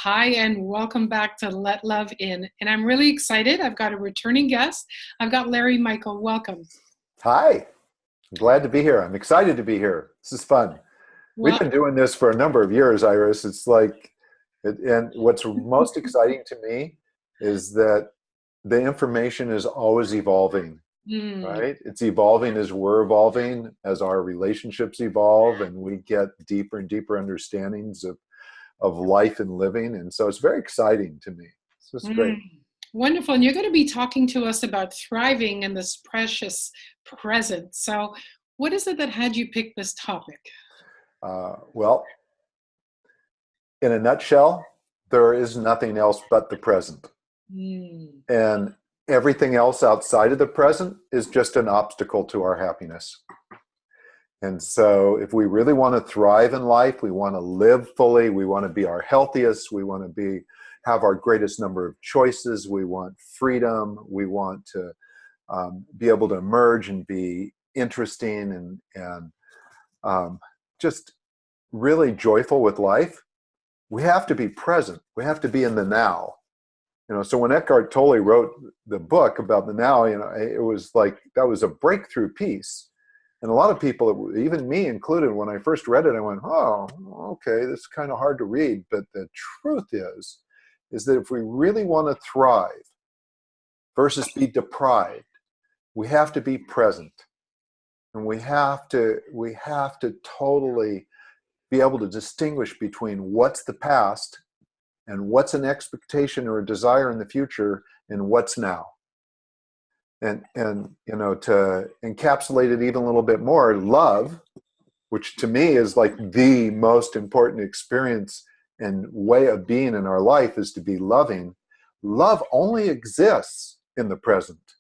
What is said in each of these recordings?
Hi, and welcome back to Let Love In. And I'm really excited. I've got a returning guest. I've got Larry Michael. Welcome. Hi, I'm glad to be here. I'm excited to be here. This is fun. We've Well, been doing this for a number of years, Iris. And what's most exciting to me is that the information is always evolving, mm, right? It's evolving as we're evolving, as our relationships evolve, and we get deeper and deeper understandings of life and living. And so it's very exciting to me. So it's mm, great. wonderful. And you're going to be talking to us about thriving in this precious present. So, what is it that had you pick this topic? Well, in a nutshell, there is nothing else but the present. Mm, And everything else outside of the present is just an obstacle to our happiness. And so if we really want to thrive in life, we want to live fully, we want to be our healthiest, we want to have our greatest number of choices, we want freedom, we want to be able to emerge and be interesting and just really joyful with life, we have to be present. We have to be in the now. So when Eckhart Tolle wrote the book about the now, it was like that was a breakthrough piece. And a lot of people, even me included, when I first read it, I went, "Oh, okay, this is kind of hard to read." But the truth is that if we really want to thrive versus be deprived, we have to be present, and we have to totally be able to distinguish between what's the past and what's an expectation or a desire in the future and what's now. And to encapsulate it even a little bit more, love, which to me is like the most important experience and way of being in our life, is to be loving. Love only exists in the present.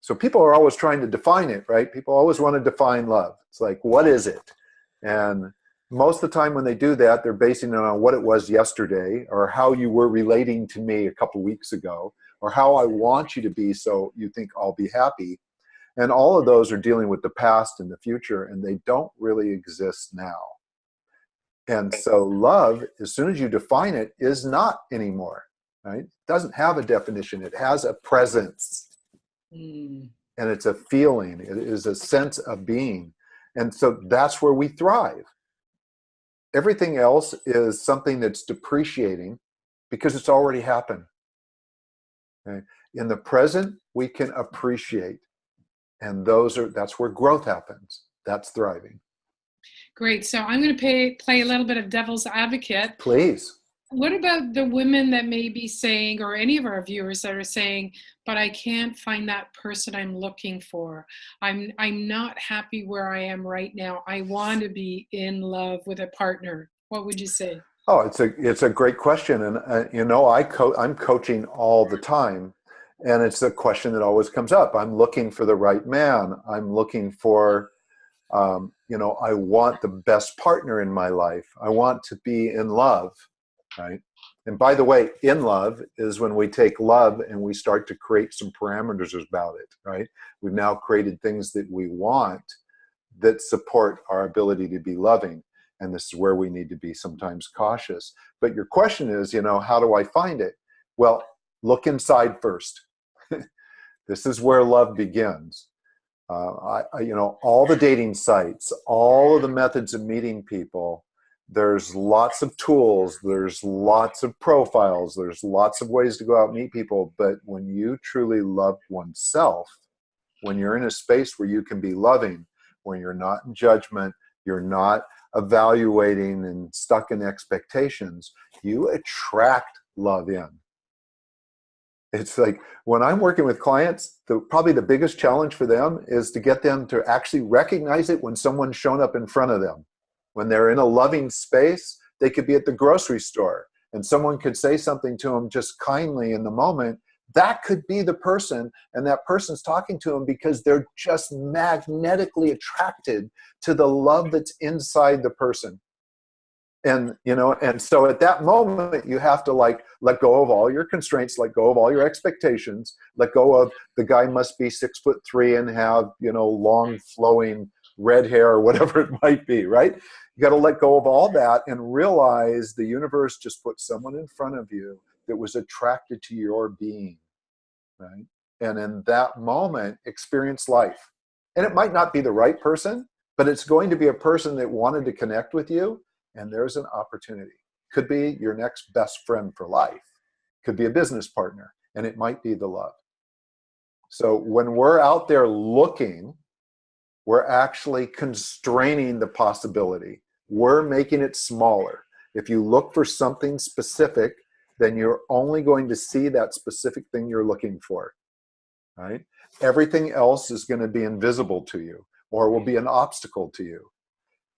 So people are always trying to define it, right? People always want to define love. It's like, what is it? And most of the time when they do that, they're basing it on what it was yesterday, or how you were relating to me a couple weeks ago, or how I want you to be so you think I'll be happy. And all of those are dealing with the past and the future, and they don't really exist now. And so love, as soon as you define it, is not anymore, right? It doesn't have a definition. It has a presence, mm. and it's a feeling. It is a sense of being. And so that's where we thrive. Everything else is something that's depreciating because it's already happened. Okay? In the present, we can appreciate, and that's where growth happens. That's thriving. Great. So, I'm going to play a little bit of devil's advocate. Please. What about the women that may be saying, or any of our viewers that are saying, but I can't find that person I'm looking for. I'm not happy where I am right now. I want to be in love with a partner. What would you say? Oh, it's a great question, and I'm coaching all the time, and it's a question that always comes up. I'm looking for the right man. I'm looking for I want the best partner in my life. I want to be in love, right? And by the way, in love is when we take love and we start to create some parameters about it, right? We've now created things that we want that support our ability to be loving. And this is where we need to be sometimes cautious. But your question is, how do I find it? Well, look inside first. This is where love begins. All the dating sites, all of the methods of meeting people, there's lots of tools, there's lots of profiles, there's lots of ways to go out and meet people. But when you truly love oneself, when you're in a space where you can be loving, where you're not in judgment, you're not evaluating and stuck in expectations, you attract love in. It's like when I'm working with clients, probably the biggest challenge for them is to get them to actually recognize it when someone's shown up in front of them. When they're in a loving space, they could be at the grocery store and someone could say something to them just kindly in the moment. That could be the person, and that person's talking to them because they're just magnetically attracted to the love that's inside the person. And so at that moment you have to let go of all your constraints, let go of all your expectations, let go of the guy must be 6'3" and have long flowing red hair, or whatever it might be, right? You got to let go of all that and realize the universe just put someone in front of you that was attracted to your being, right? And in that moment, experience life. And it might not be the right person, but it's going to be a person that wanted to connect with you, and there's an opportunity. Could be your next best friend for life. Could be a business partner, and it might be the love. So when we're out there looking, we're actually constraining the possibility. We're making it smaller. If you look for something specific, then you're only going to see that specific thing you're looking for, right? Everything else is going to be invisible to you or will be an obstacle to you.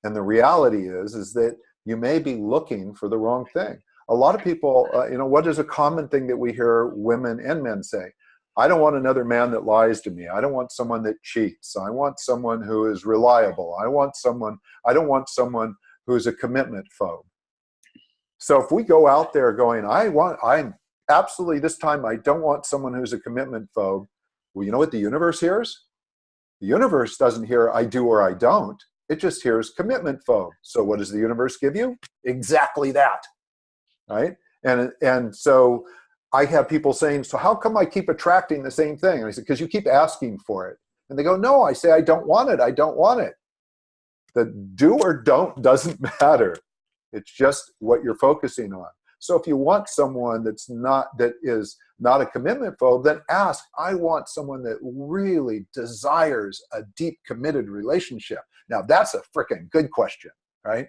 And the reality is that you may be looking for the wrong thing. A lot of people, what is a common thing that we hear women and men say? I don't want another man that lies to me. I don't want someone that cheats. I want someone who is reliable. I don't want someone who's a commitment phobe. So if we go out there going, I'm absolutely this time, I don't want someone who's a commitment phobe. Well, you know what the universe hears? The universe doesn't hear I do or I don't. It just hears commitment phobe. So what does the universe give you? Exactly that, right? And so I have people saying, so how come I keep attracting the same thing? And I said, because you keep asking for it. And they go, no, I say, I don't want it. I don't want it. The do or don't doesn't matter. It's just what you're focusing on. So if you want someone that is not a commitment phobe, then ask, I want someone that really desires a deep committed relationship. Now that's a freaking good question, right?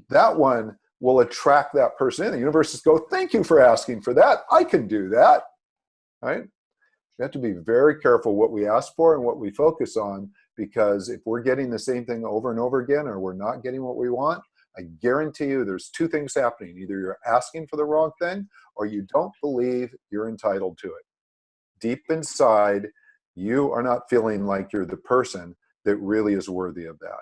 That one will attract that person in. The universe go, thank you for asking for that. I can do that, right? We have to be very careful what we ask for and what we focus on, because if we're getting the same thing over and over again, or we're not getting what we want, I guarantee you there's two things happening. Either you're asking for the wrong thing, or you don't believe you're entitled to it. Deep inside, you are not feeling like you're the person that really is worthy of that.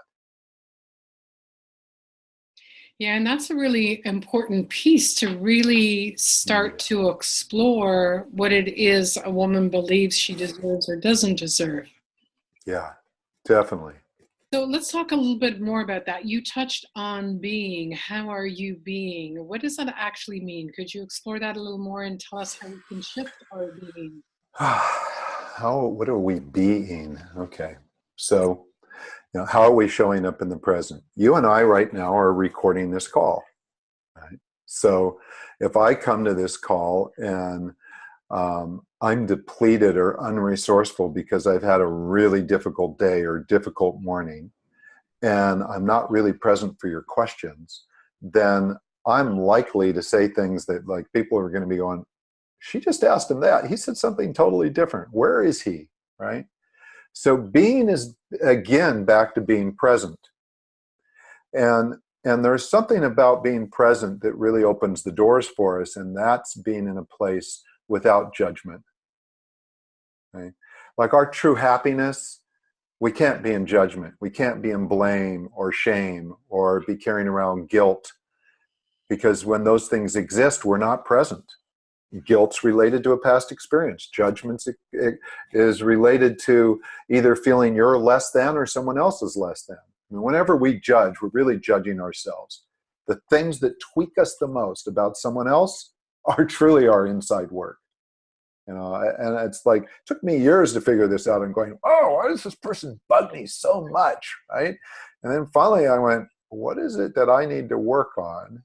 Yeah, and that's a really important piece to really start to explore what it is a woman believes she deserves or doesn't deserve. Yeah, definitely. So let's talk a little bit more about that. You touched on being. How are you being? What does that actually mean? Could you explore that a little more and tell us how we can shift our being? What are we being? Okay. So, how are we showing up in the present? You and I right now are recording this call, right? So if I come to this call and I'm depleted or unresourceful because I've had a really difficult day or difficult morning, and I'm not really present for your questions, then I'm likely to say things that, like, people are going to be going, she just asked him that. He said something totally different. Where is he? Right? So being is, again, back to being present. And there's something about being present that really opens the doors for us, and that's being in a place without judgment. Right? Like our true happiness, we can't be in judgment. We can't be in blame or shame or be carrying around guilt, because when those things exist, we're not present. Guilt's related to a past experience. Judgment is related to either feeling you're less than or someone else is less than. I mean, whenever we judge, we're really judging ourselves. The things that tweak us the most about someone else are truly our inside work. And it's like, it took me years to figure this out. I'm going, oh, why does this person bug me so much, right? And then finally I went, what is it that I need to work on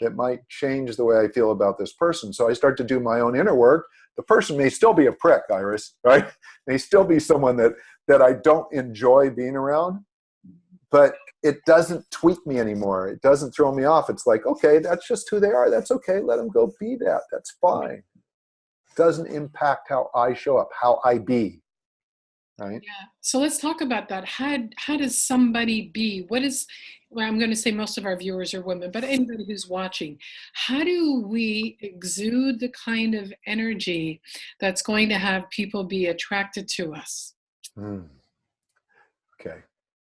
that might change the way I feel about this person? So I start to do my own inner work. The person may still be a prick, Iris, right? May still be someone that I don't enjoy being around, but it doesn't tweak me anymore. It doesn't throw me off. It's like, okay, that's just who they are. That's okay. Let them go be that. That's fine. It doesn't impact how I show up, how I be. Right? Yeah. So let's talk about that. How does somebody be? Well, I'm going to say most of our viewers are women, but anybody who's watching, how do we exude the kind of energy that's going to have people be attracted to us? Okay.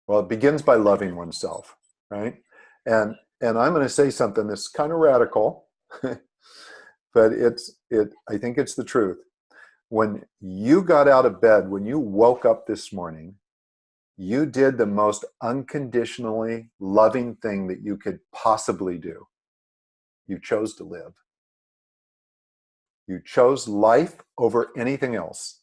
Well, it begins by loving oneself, right? And I'm going to say something that's kind of radical, but I think it's the truth. When you got out of bed, when you woke up this morning, You did the most unconditionally loving thing that you could possibly do. You chose to live. You chose life over anything else.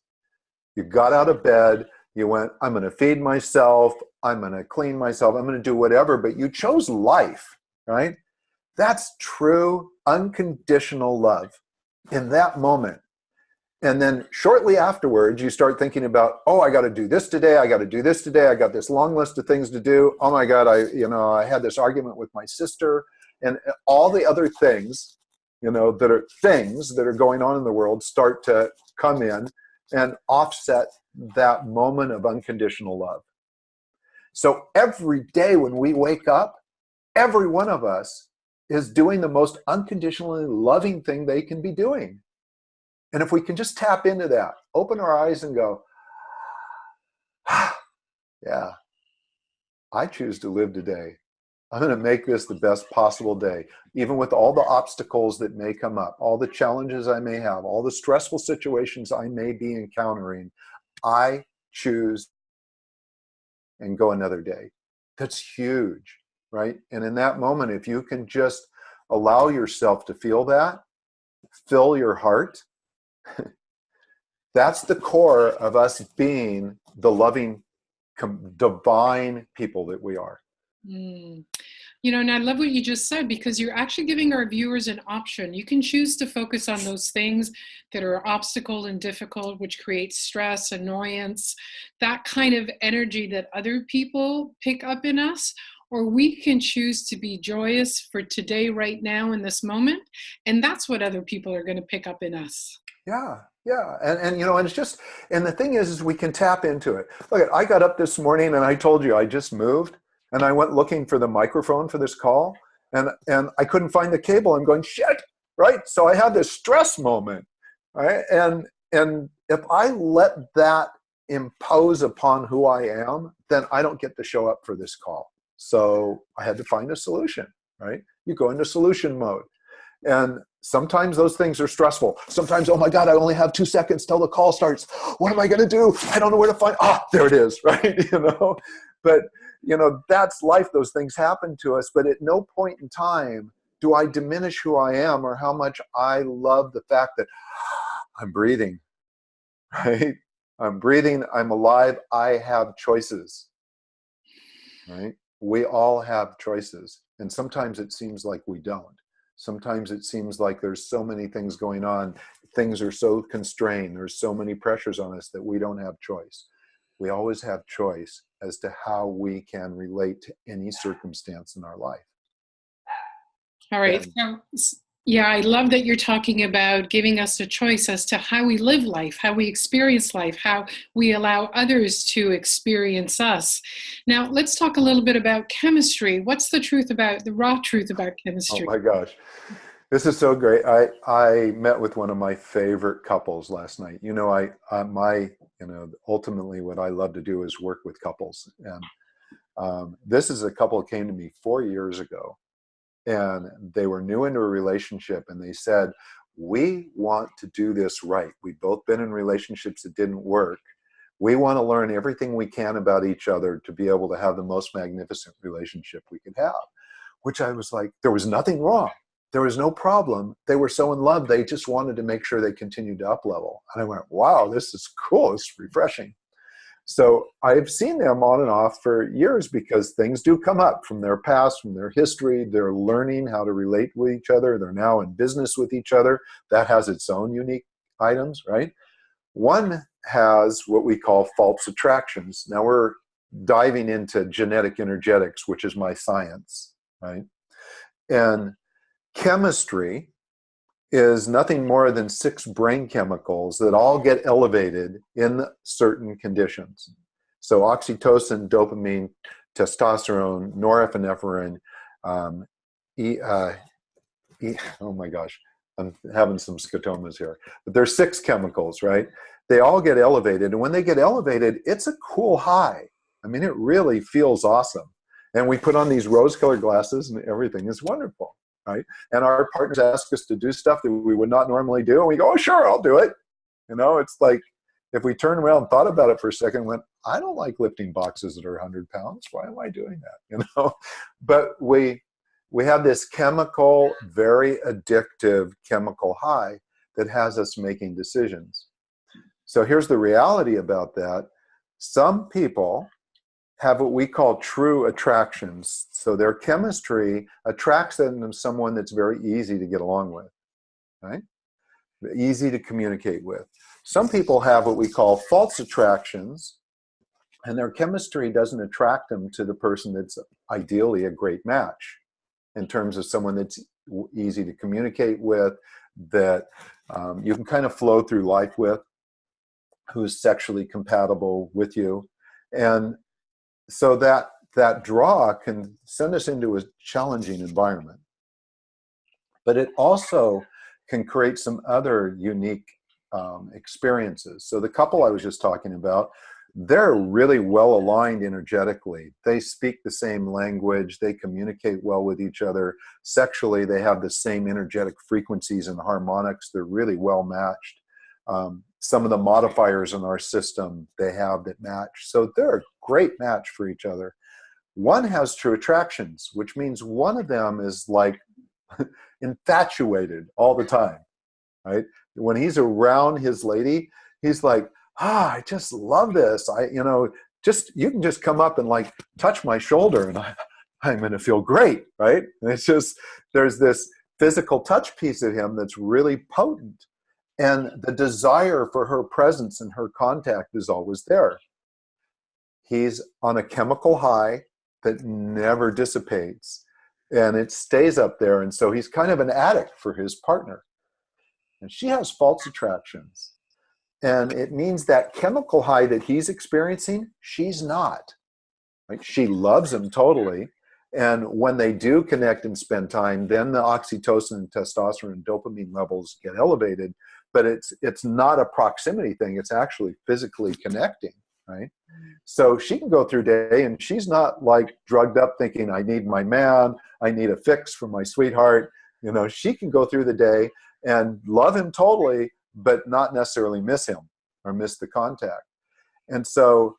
You got out of bed, you went, I'm going to feed myself, I'm going to clean myself, I'm going to do whatever, but you chose life, right? That's true, unconditional love in that moment. And then shortly afterwards, you start thinking about, oh, I got to do this today. I got to do this today. I got this long list of things to do. Oh my God, I had this argument with my sister, and all the other things, that are going on in the world start to come in and offset that moment of unconditional love. So every day when we wake up, every one of us is doing the most unconditionally loving thing they can be doing. And if we can just tap into that, open our eyes and go, yeah, I choose to live today. I'm going to make this the best possible day, even with all the obstacles that may come up, all the challenges I may have, all the stressful situations I may be encountering. I choose and go another day. That's huge, right? And in that moment, if you can just allow yourself to feel that, fill your heart, that's the core of us being the loving, divine people that we are. Mm. And I love what you just said, because you're actually giving our viewers an option. You can choose to focus on those things that are obstacle and difficult, which create stress, annoyance, that kind of energy that other people pick up in us. Or we can choose to be joyous for today, right now, in this moment. And that's what other people are going to pick up in us. Yeah. Yeah. And it's just, and the thing is we can tap into it. Look, I got up this morning and I told you I just moved. And I went looking for the microphone for this call, and I couldn't find the cable. I'm going, shit, right? So I had this stress moment, right? And if I let that impose upon who I am, then I don't get to show up for this call. So I had to find a solution, right? You go into solution mode. And sometimes those things are stressful. Sometimes, oh my God, I only have 2 seconds till the call starts. What am I going to do? I don't know where to find. There it is, right? But that's life. Those things happen to us. But at no point in time do I diminish who I am or how much I love the fact that I'm breathing, right? I'm breathing. I'm alive. I have choices, right? We all have choices. And sometimes it seems like we don't. Sometimes it seems like there's so many things going on. Things are so constrained. There's so many pressures on us that we don't have choice. We always have choice as to how we can relate to any circumstance in our life. All right. So, yeah, I love that you're talking about giving us a choice as to how we live life, how we experience life, how we allow others to experience us. Now, let's talk a little bit about chemistry. What's the raw truth about chemistry? Oh my gosh. This is so great. I met with one of my favorite couples last night. Ultimately what I love to do is work with couples. And this is a couple that came to me 4 years ago. And they were new into a relationship, and they said, we want to do this right. We've both been in relationships that didn't work. We want to learn everything we can about each other to be able to have the most magnificent relationship we could have. Which I was like, there was nothing wrong. There was no problem. They were so in love. They just wanted to make sure they continued to up level. And I went, wow, this is cool. It's refreshing. So I've seen them on and off for years because things do come up from their past, from their history. They're learning how to relate with each other. They're now in business with each other. That has its own unique items, right? One has what we call false attractions. Now we're diving into genetic energetics, which is my science, right? And chemistry is nothing more than 6 brain chemicals that all get elevated in certain conditions. So oxytocin, dopamine, testosterone, norepinephrine, oh my gosh, I'm having some scotomas here. But there's 6 chemicals, right? They all get elevated. And when they get elevated, it's a cool high. I mean, it really feels awesome. And we put on these rose-colored glasses and everything is wonderful. Right? And our partners ask us to do stuff that we would not normally do. And we go, oh, sure, I'll do it. It's like if we turned around and thought about it for a second and went, I don't like lifting boxes that are 100 pounds. Why am I doing that? But we have this chemical, very addictive chemical high that has us making decisions. So here's the reality about that. Some people have what we call true attractions. So their chemistry attracts them to someone that's very easy to get along with, right? Easy to communicate with. Some people have what we call false attractions, and their chemistry doesn't attract them to the person that's ideally a great match in terms of someone that's easy to communicate with, that you can kind of flow through life with, who's sexually compatible with you. And so that draw can send us into a challenging environment. But it also can create some other unique experiences. So the couple I was just talking about, they're really well aligned energetically. They speak the same language. They communicate well with each other. Sexually, they have the same energetic frequencies and harmonics. They're really well matched. Some of the modifiers in our system they have that match. So they're a great match for each other. One has true attractions, which means one of them is like infatuated all the time, right? When he's around his lady, he's like, I just love this. You can just come up and like touch my shoulder and I'm going to feel great, right? And it's just, there's this physical touch piece of him that's really potent. And the desire for her presence and her contact is always there. He's on a chemical high that never dissipates, and it stays up there. And so he's kind of an addict for his partner. And she has false attractions. And it means that chemical high that he's experiencing, she's not. Right? She loves him totally. And when they do connect and spend time, then the oxytocin and testosterone and dopamine levels get elevated. But it's not a proximity thing. It's actually physically connecting, right? So she can go through day and she's not like drugged up thinking, I need my man, I need a fix for my sweetheart. She can go through the day and love him totally, but not necessarily miss him or miss the contact. And so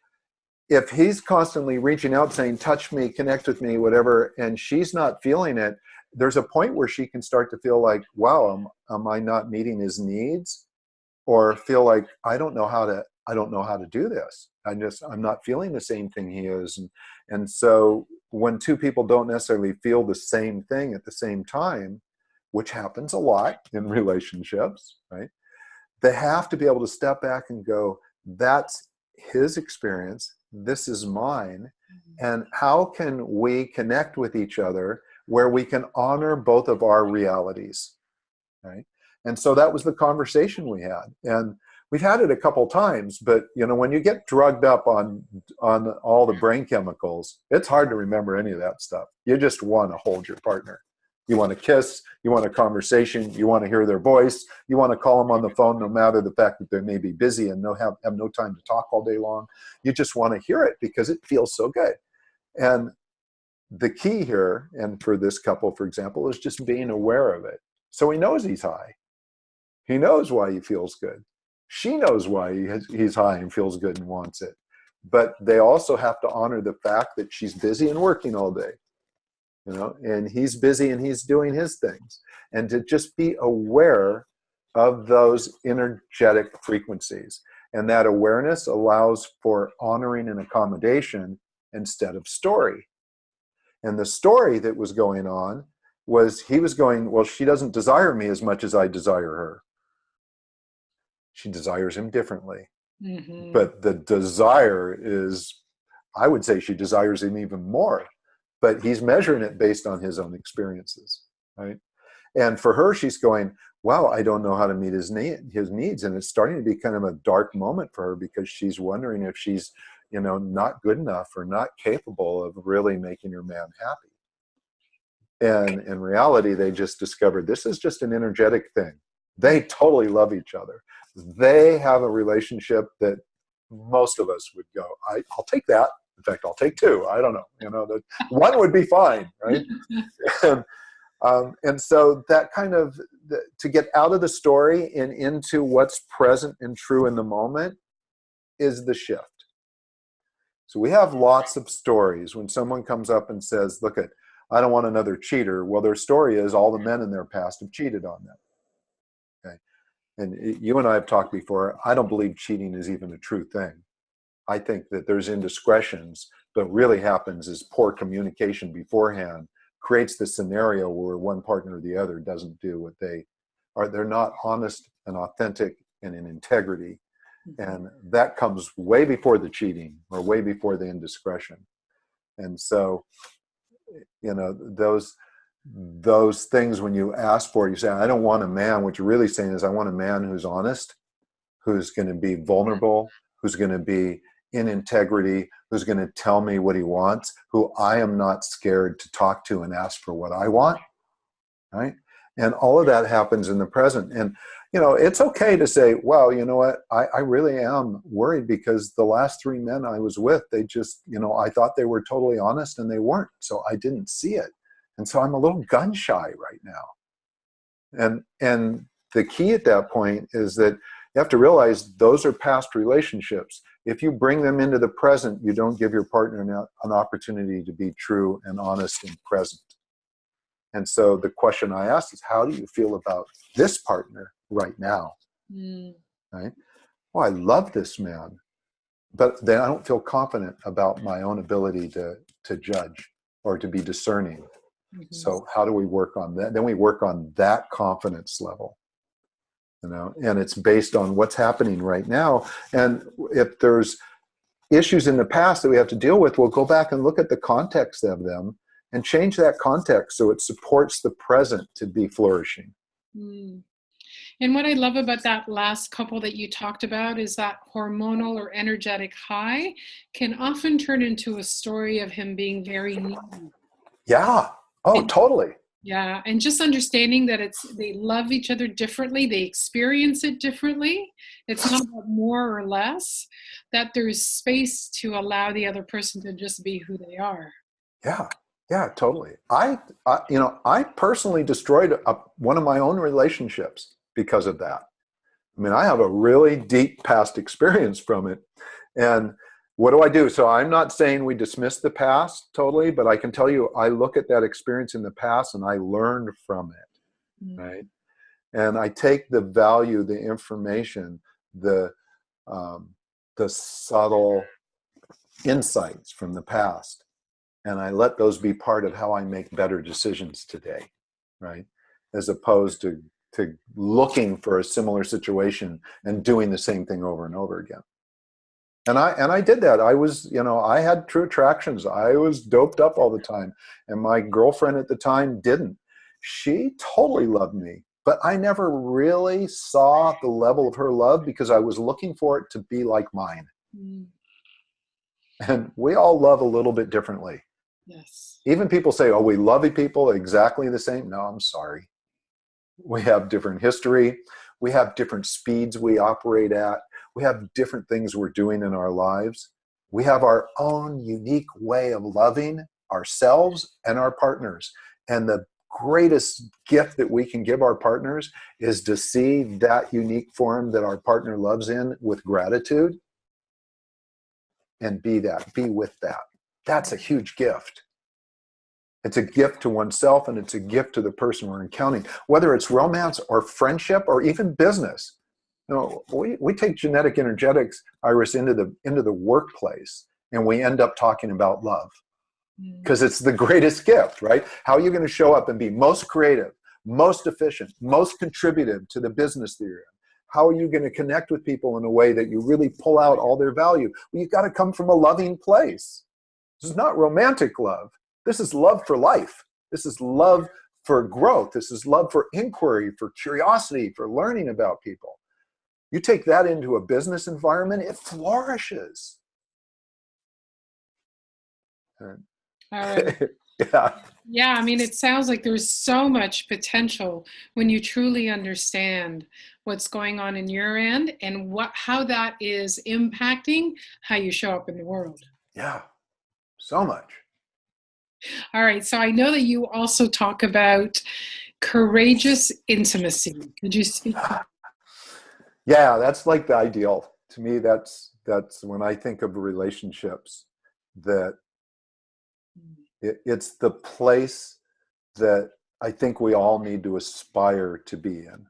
if he's constantly reaching out saying, touch me, connect with me, whatever, and she's not feeling it, there's a point where she can start to feel like, wow, am I not meeting his needs? Or feel like, I don't know how to do this. I'm not feeling the same thing he is. And so when two people don't necessarily feel the same thing at the same time, which happens a lot in relationships, right? They have to be able to step back and go, that's his experience, this is mine. And how can we connect with each other where we can honor both of our realities, right? And so that was the conversation we had. And we've had it a couple times, but when you get drugged up on all the brain chemicals, it's hard to remember any of that stuff. You just want to hold your partner. You want to kiss, you want a conversation, you want to hear their voice, you want to call them on the phone no matter the fact that they may be busy and have no time to talk all day long. You just want to hear it because it feels so good. And the key here, and for this couple, for example, is just being aware of it. So he knows he's high. He knows why he feels good. She knows why he's high and feels good and wants it. But they also have to honor the fact that she's busy and working all day, and he's busy and he's doing his things. And to just be aware of those energetic frequencies. And that awareness allows for honoring and accommodation instead of story. And the story that was going on was he was going, well, she doesn't desire me as much as I desire her. She desires him differently. Mm-hmm. But the desire is, I would say she desires him even more. But he's measuring it based on his own experiences, right? And for her, she's going, wow, I don't know how to meet his needs. And it's starting to be kind of a dark moment for her because she's wondering if she's, not good enough or not capable of really making her man happy. And in reality, they just discovered this is just an energetic thing. They totally love each other. They have a relationship that most of us would go, I'll take that. In fact, I'll take two. I don't know. One would be fine, right? And so that kind of, to get out of the story and into what's present and true in the moment is the shift. So we have lots of stories when someone comes up and says, look, I don't want another cheater. Well, their story is all the men in their past have cheated on them. Okay. And you and I have talked before. I don't believe cheating is even a true thing. I think that there's indiscretions, but what really happens is poor communication beforehand creates the scenario where one partner or the other doesn't do what they are. They're not honest and authentic and in integrity. And that comes way before the cheating or way before the indiscretion. And so, those things, when you ask for it, you say, I don't want a man. What you're really saying is, I want a man who's honest, who's going to be vulnerable, who's going to be in integrity, who's going to tell me what he wants, who I am not scared to talk to and ask for what I want, right? And all of that happens in the present. And, it's okay to say, well, you know what, I really am worried because the last 3 men I was with, they just, I thought they were totally honest and they weren't. So I didn't see it. And so I'm a little gun shy right now. And the key at that point is that you have to realize those are past relationships. If you bring them into the present, you don't give your partner an opportunity to be true and honest and present. And so the question I asked is, how do you feel about this partner right now? Right? Well, I love this man, but then I don't feel confident about my own ability to judge or to be discerning. So how do we work on that? Then we work on that confidence level. And it's based on what's happening right now. And if there's issues in the past that we have to deal with, we'll go back and look at the context of them and change that context so it supports the present to be flourishing. And what I love about that last couple that you talked about is that hormonal or energetic high can often turn into a story of him being very needy. Yeah. Oh, totally. Yeah, and just understanding that they love each other differently, they experience it differently. It's not about more or less, that there's space to allow the other person to just be who they are. Yeah, totally. I personally destroyed one of my own relationships because of that. I mean, I have a really deep past experience from it. And what do I do? So I'm not saying we dismiss the past totally, but I can tell you, I look at that experience in the past and I learned from it, right? And I take the value, the information, the subtle insights from the past, and I let those be part of how I make better decisions today, right? As opposed to looking for a similar situation and doing the same thing over and over again. And I did that. I was, I had true attractions. I was doped up all the time. And my girlfriend at the time didn't. She totally loved me, but I never really saw the level of her love because I was looking for it to be like mine. And we all love a little bit differently. Yes. Even people say, oh, we love people exactly the same. No, I'm sorry. We have different history. We have different speeds we operate at. We have different things we're doing in our lives. We have our own unique way of loving ourselves and our partners. And the greatest gift that we can give our partners is to see that unique form that our partner loves in with gratitude and be with that. That's a huge gift. It's a gift to oneself and it's a gift to the person we're encountering, whether it's romance or friendship or even business. We take genetic energetics, Iris, into the workplace, and we end up talking about love because it's the greatest gift, right? How are you going to show up and be most creative, most efficient, most contributive to the business that you're in? How are you going to connect with people in a way that you really pull out all their value? Well, you've got to come from a loving place. This is not romantic love. This is love for life. This is love for growth. This is love for inquiry, for curiosity, for learning about people. You take that into a business environment, it flourishes. All right. Yeah. Yeah, I mean, it sounds like there's so much potential when you truly understand what's going on in your end and how that is impacting how you show up in the world. Yeah, so much. All right, so I know that you also talk about courageous intimacy. Could you speak to that? Yeah, that's like the ideal. To me, that's when I think of relationships. that it's the place that I think we all need to aspire to be in,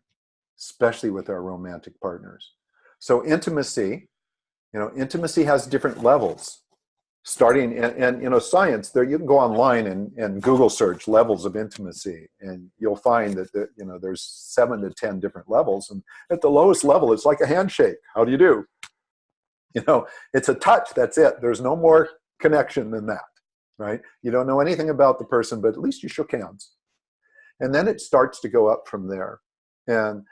especially with our romantic partners. So intimacy, intimacy has different levels. Starting and science, there you can go online and Google search levels of intimacy, and you'll find that there's 7 to 10 different levels, and at the lowest level it's like a handshake. How do you do? It's a touch, that's it. There's no more connection than that, right? You don't know anything about the person, but at least you shook hands. And then it starts to go up from there, and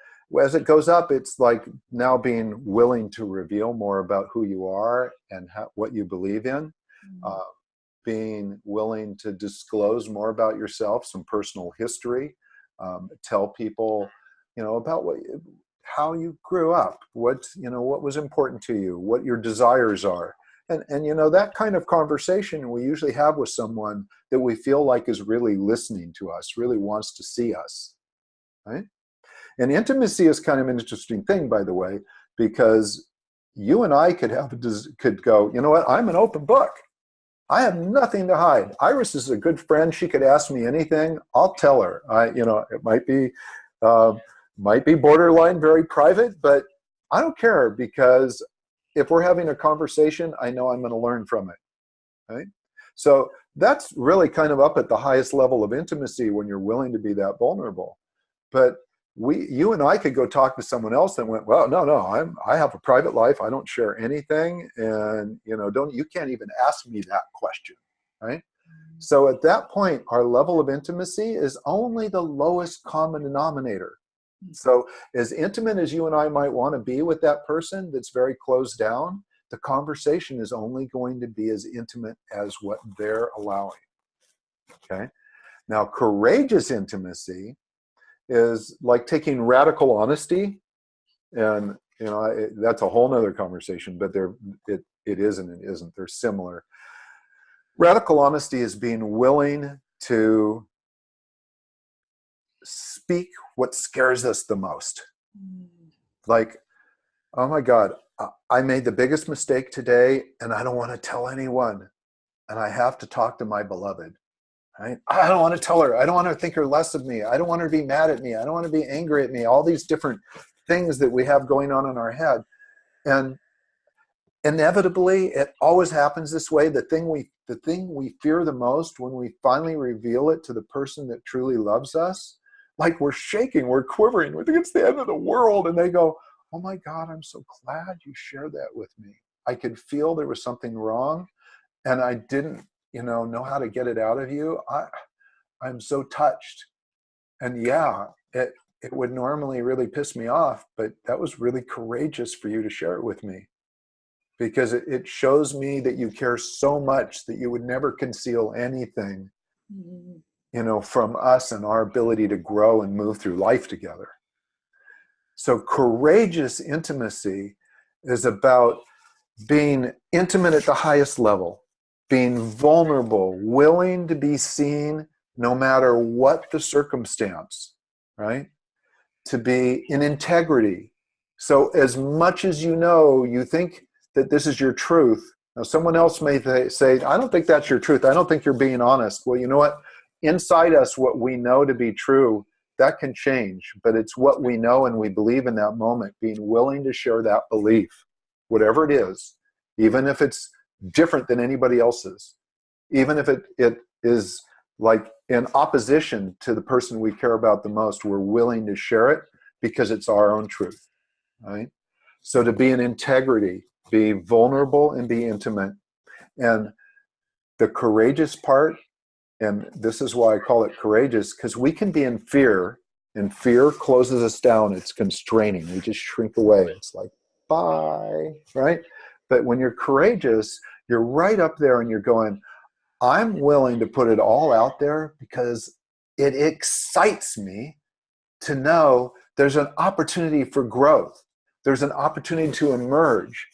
as it goes up, it's like now being willing to reveal more about who you are and what you believe in. Being willing to disclose more about yourself, some personal history, tell people, about how you grew up, what was important to you, what your desires are. And that kind of conversation we usually have with someone that we feel like is really listening to us, really wants to see us, right? And intimacy is kind of an interesting thing, by the way, because you and I could go, you know what, I'm an open book. I have nothing to hide. Iris is a good friend. She could ask me anything. I'll tell her. It might be borderline very private, but I don't care, because if we're having a conversation, I know I'm going to learn from it, right? So that's really kind of up at the highest level of intimacy, when you're willing to be that vulnerable. But you and I could go talk to someone else and went, well, no, I have a private life. I don't share anything. And, you can't even ask me that question, right? So at that point, our level of intimacy is only the lowest common denominator. So as intimate as you and I might want to be with that person that's very closed down, the conversation is only going to be as intimate as what they're allowing, okay? Now, courageous intimacy is like taking radical honesty, and that's a whole nother conversation, but it is and it isn't. They're similar. Radical honesty is being willing to speak what scares us the most. Like, oh my God, I made the biggest mistake today and I don't want to tell anyone, and I have to talk to my beloved. Right? I don't want to tell her. I don't want her to think her less of me. I don't want her to be mad at me. I don't want to be angry at me. All these different things that we have going on in our head. And inevitably, it always happens this way. The thing we fear the most, when we finally reveal it to the person that truly loves us, like we're shaking, we're quivering, we think it's the end of the world. And they go, oh my God, I'm so glad you shared that with me. I could feel there was something wrong, and I didn't know how to get it out of you. I'm so touched. And yeah, it would normally really piss me off, but that was really courageous for you to share it with me, because it shows me that you care so much that you would never conceal anything, from us and our ability to grow and move through life together. So courageous intimacy is about being intimate at the highest level, being vulnerable, willing to be seen no matter what the circumstance, right? To be in integrity. So as much as you think that this is your truth. Now, someone else may say, I don't think that's your truth. I don't think you're being honest. Well, you know what? Inside us, what we know to be true, that can change. But it's what we know and we believe in that moment, being willing to share that belief, whatever it is, even if it's different than anybody else's, even if it is like in opposition to the person we care about the most, we're willing to share it because it's our own truth, right? So to be in integrity, be vulnerable and be intimate. And the courageous part, and this is why I call it courageous, because we can be in fear, and fear closes us down. It's constraining. We just shrink away. It's like, bye, right? But when you're courageous, you're right up there and you're going, I'm willing to put it all out there because it excites me to know there's an opportunity for growth. There's an opportunity to emerge.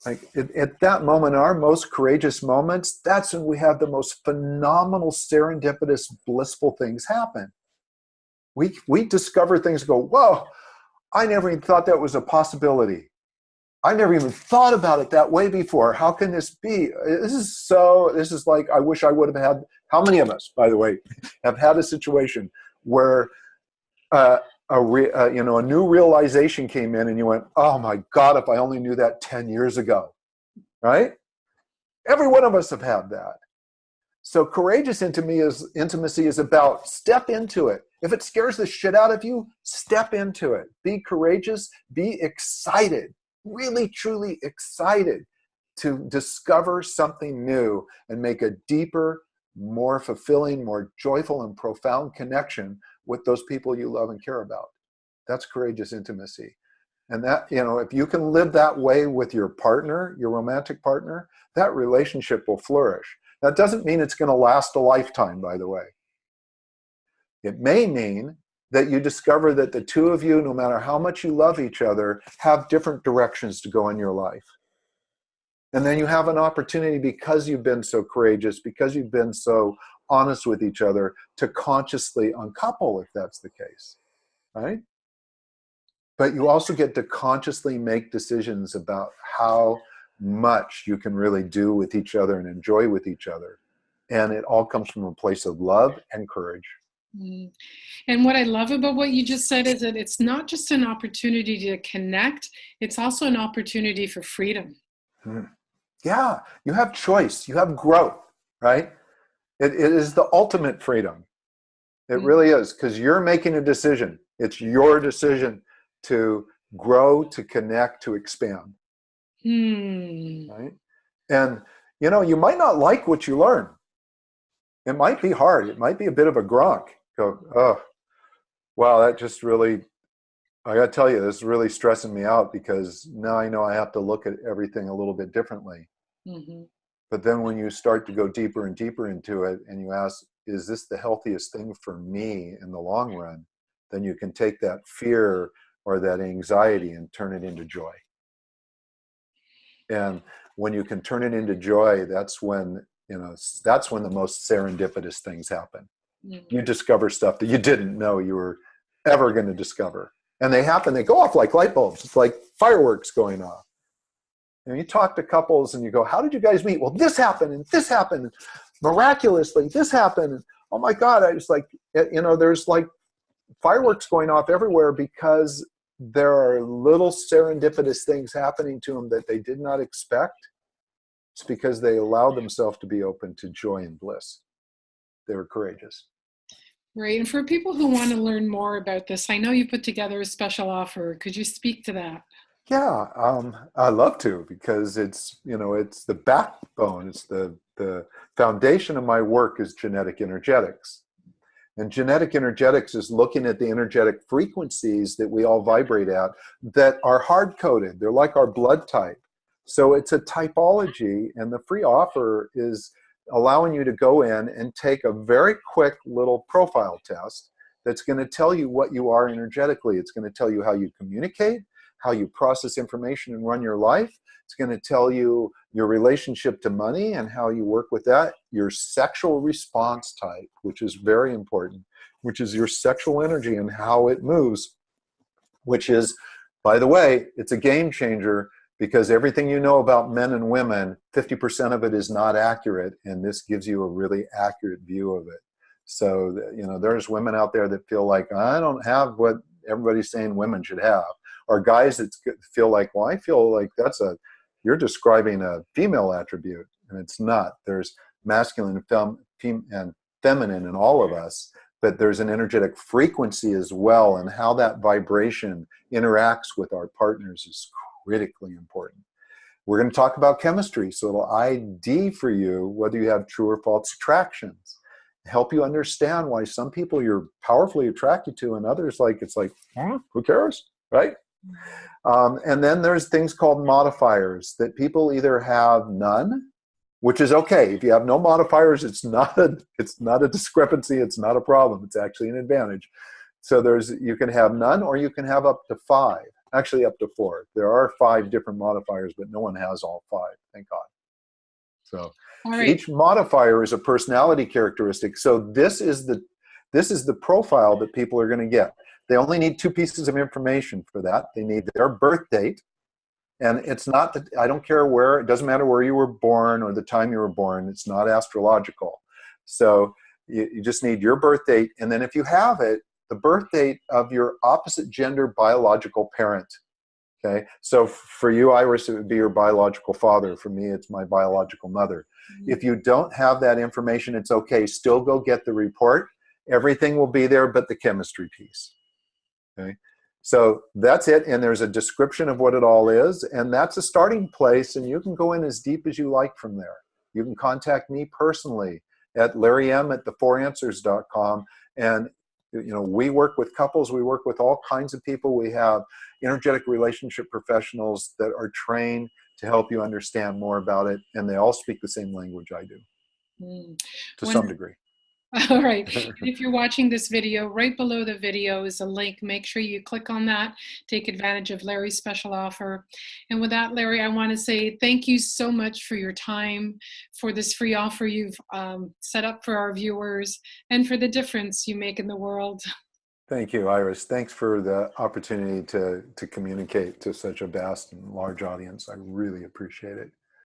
Like at that moment, our most courageous moments, that's when we have the most phenomenal, serendipitous, blissful things happen. We discover things, go, whoa, I never even thought that was a possibility. I never even thought about it that way before. How can this be? This is like, I wish I would have had, how many of us, by the way, have had a situation where a new realization came in and you went, oh my God, if I only knew that 10 years ago, right? Every one of us have had that. So courageous intimacy is about step into it. If it scares the shit out of you, step into it. Be courageous, be excited, really, truly excited to discover something new and make a deeper, more fulfilling, more joyful and profound connection with those people you love and care about. That's courageous intimacy. And that, if you can live that way with your partner, your romantic partner, that relationship will flourish. That doesn't mean it's going to last a lifetime, by the way. It may mean that you discover that the two of you, no matter how much you love each other, have different directions to go in your life. And then you have an opportunity, because you've been so courageous, because you've been so honest with each other, to consciously uncouple if that's the case, right? But you also get to consciously make decisions about how much you can really do with each other and enjoy with each other. And it all comes from a place of love and courage. Mm. And what I love about what you just said is that it's not just an opportunity to connect, it's also an opportunity for freedom. Yeah, you have choice, you have growth, right? It is the ultimate freedom. It really is, because you're making a decision. It's your decision to grow, to connect, to expand. Right? And, you might not like what you learn. It might be hard. It might be a bit of a gronk. Go, oh, wow, that just really, I got to tell you, this is really stressing me out, because now I know I have to look at everything a little bit differently. Mm-hmm. But then when you start to go deeper and deeper into it and you ask, is this the healthiest thing for me in the long run? Then you can take that fear or that anxiety and turn it into joy. And when you can turn it into joy, that's when the most serendipitous things happen. Mm-hmm. You discover stuff that you didn't know you were ever going to discover. And they happen, they go off like light bulbs. It's like fireworks going off. And you talk to couples and you go, how did you guys meet? Well, this happened and this happened. Miraculously, this happened. And, oh my God, I was like, there's like fireworks going off everywhere, because there are little serendipitous things happening to them that they did not expect. It's because they allowed themselves to be open to joy and bliss. They were courageous. Right. And for people who want to learn more about this, I know you put together a special offer. Could you speak to that? Yeah, I love to, because it's the backbone. It's the foundation of my work is genetic energetics. And genetic energetics is looking at the energetic frequencies that we all vibrate at that are hard-coded. They're like our blood type. So it's a typology, and the free offer is allowing you to go in and take a very quick little profile test that's going to tell you what you are energetically. It's going to tell you how you communicate, how you process information and run your life. It's going to tell you your relationship to money and how you work with that, your sexual response type, which is very important, which is your sexual energy and how it moves, which is, by the way, it's a game changer, because everything you know about men and women, 50% of it is not accurate, and this gives you a really accurate view of it. So, there's women out there that feel like, I don't have what everybody's saying women should have. Or guys that feel like, well, I feel like you're describing a female attribute, and it's not. There's masculine and feminine in all of us, but there's an energetic frequency as well, and how that vibration interacts with our partners is critically important. We're going to talk about chemistry, so it'll ID for you whether you have true or false attractions, help you understand why some people you're powerfully attracted to, and others who cares, right? And then there's things called modifiers that people either have none, which is okay. If you have no modifiers, it's not a discrepancy. It's not a problem. It's actually an advantage. So you can have none, or you can have up to 5, actually up to 4. There are 5 different modifiers, but no one has all 5. Thank God. So right. Each modifier is a personality characteristic. So this is the profile that people are going to get. They only need 2 pieces of information for that. They need their birth date, And it's not that, I don't care where, it doesn't matter where you were born or the time you were born. It's not astrological. So you just need your birth date. And then if you have it, the birth date of your opposite gender biological parent. Okay. So for you, Iris, it would be your biological father. For me, it's my biological mother. If you don't have that information, it's okay. Still go get the report. Everything will be there but the chemistry piece. Okay. So that's it. And there's a description of what it all is. And that's a starting place. And you can go in as deep as you like from there. You can contact me personally at larrym@the4answers.com. And we work with couples. We work with all kinds of people. We have energetic relationship professionals that are trained to help you understand more about it. And they all speak the same language I do, to some degree. All right. And if you're watching this video, right below the video is a link. Make sure you click on that. Take advantage of Larry's special offer. And with that, Larry, I want to say thank you so much for your time, for this free offer you've set up for our viewers, and for the difference you make in the world. Thank you, Iris. Thanks for the opportunity to communicate to such a vast and large audience. I really appreciate it.